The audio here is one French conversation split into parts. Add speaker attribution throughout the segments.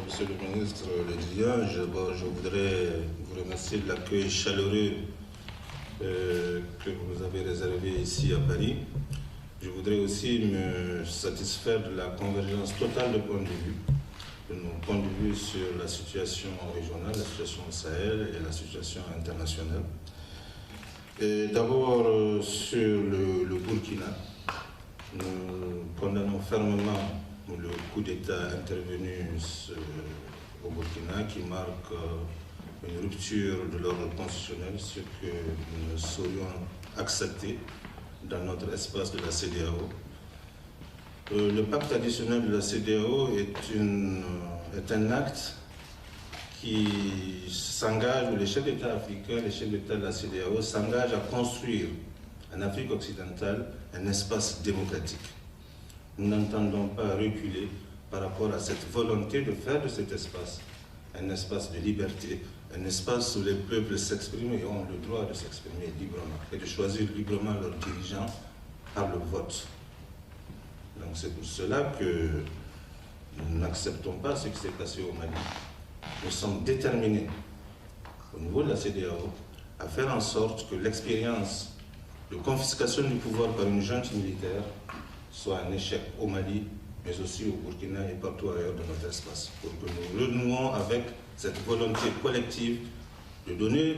Speaker 1: Monsieur le ministre Le Drian, je voudrais vous remercier de l'accueil chaleureux que vous avez réservé ici à Paris. Je voudrais aussi me satisfaire de la convergence totale de points de vue, de nos points de vue sur la situation régionale, la situation au Sahel et la situation internationale. D'abord sur le Burkina, nous condamnons fermement le coup d'État intervenu au Burkina qui marque une rupture de l'ordre constitutionnel, ce que nous ne saurions accepter dans notre espace de la CEDEAO. Le pacte additionnel de la CEDEAO est un acte qui s'engage, où les chefs d'État africains, les chefs d'État de la CEDEAO s'engagent à construire en Afrique occidentale un espace démocratique. Nous n'entendons pas reculer par rapport à cette volonté de faire de cet espace un espace de liberté, un espace où les peuples s'expriment et ont le droit de s'exprimer librement et de choisir librement leurs dirigeants par le vote. Donc c'est pour cela que nous n'acceptons pas ce qui s'est passé au Mali. Nous sommes déterminés au niveau de la CEDEAO à faire en sorte que l'expérience de confiscation du pouvoir par une junte militaire soit un échec au Mali, mais aussi au Burkina et partout ailleurs de notre espace, pour que nous renouons avec cette volonté collective de donner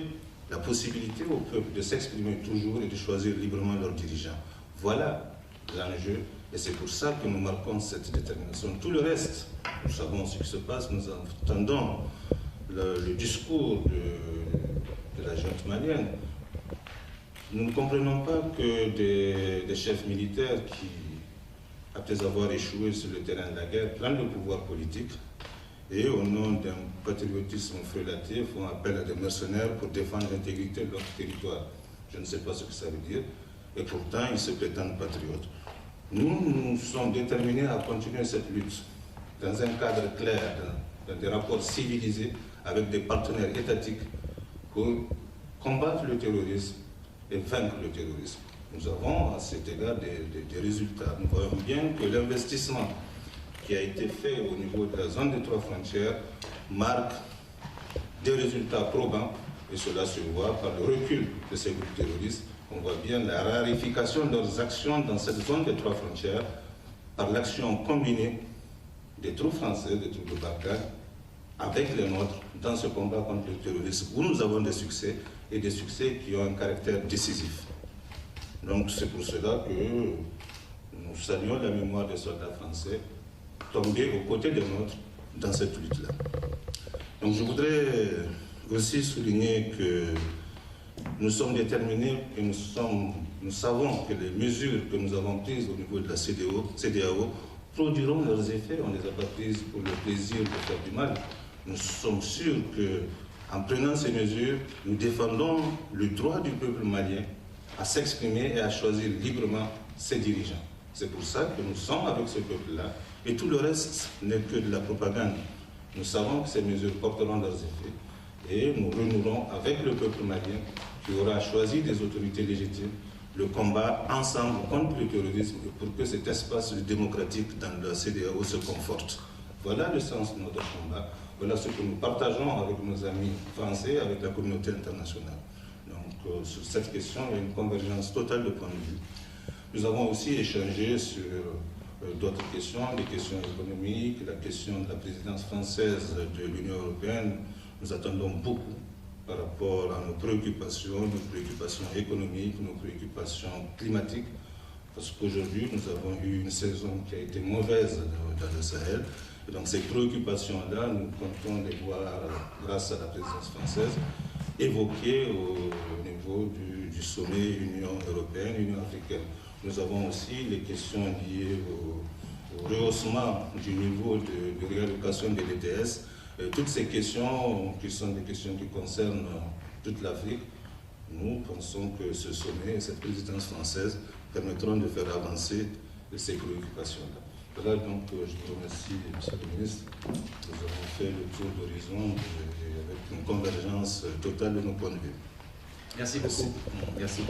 Speaker 1: la possibilité au peuple de s'exprimer toujours et de choisir librement leurs dirigeants. Voilà l'enjeu, et c'est pour ça que nous marquons cette détermination. Tout le reste, nous savons ce qui se passe, nous entendons le discours de la junte malienne. Nous ne comprenons pas que des chefs militaires qui, après avoir échoué sur le terrain de la guerre, prennent le pouvoir politique et au nom d'un patriotisme frelaté font appel à des mercenaires pour défendre l'intégrité de leur territoire. Je ne sais pas ce que ça veut dire, et pourtant ils se prétendent patriotes. Nous sommes déterminés à continuer cette lutte dans un cadre clair, dans des rapports civilisés avec des partenaires étatiques pour combattre le terrorisme et vaincre le terrorisme. Nous avons à cet égard des résultats. Nous voyons bien que l'investissement qui a été fait au niveau de la zone des 3 frontières marque des résultats probants, et cela se voit par le recul de ces groupes terroristes. On voit bien la rarification de leurs actions dans cette zone des 3 frontières par l'action combinée des troupes françaises, des troupes de Barkhane, avec les nôtres dans ce combat contre le terrorisme, où nous avons des succès, et des succès qui ont un caractère décisif. Donc c'est pour cela que nous saluons la mémoire des soldats français tombés aux côtés des nôtres dans cette lutte-là. Donc je voudrais aussi souligner que nous sommes déterminés et nous savons que les mesures que nous avons prises au niveau de la CEDEAO produiront leurs effets. On ne les a pas prises pour le plaisir de faire du mal. Nous sommes sûrs qu'en prenant ces mesures, nous défendons le droit du peuple malien à s'exprimer et à choisir librement ses dirigeants. C'est pour ça que nous sommes avec ce peuple-là, et tout le reste n'est que de la propagande. Nous savons que ces mesures porteront leurs effets, et nous renouerons avec le peuple malien qui aura choisi des autorités légitimes le combat ensemble contre le terrorisme et pour que cet espace démocratique dans la CEDEAO se conforte. Voilà le sens de notre combat, voilà ce que nous partageons avec nos amis français, avec la communauté internationale. Donc sur cette question, il y a une convergence totale de points de vue. Nous avons aussi échangé sur d'autres questions, les questions économiques, la question de la présidence française de l'Union européenne. Nous attendons beaucoup par rapport à nos préoccupations économiques, nos préoccupations climatiques, parce qu'aujourd'hui, nous avons eu une saison qui a été mauvaise dans le Sahel. Et donc ces préoccupations-là, nous comptons les voir, grâce à la présidence française, évoquées au niveau du sommet Union européenne, Union africaine. Nous avons aussi les questions liées au rehaussement du niveau de réallocation des DTS. Toutes ces questions, qui sont des questions qui concernent toute l'Afrique, nous pensons que ce sommet et cette présidence française permettront de faire avancer ces préoccupations-là. Voilà, donc je vous remercie, Monsieur le Ministre. Nous avons fait le tour d'horizon avec une convergence totale de nos points de vue.
Speaker 2: Merci beaucoup. Merci.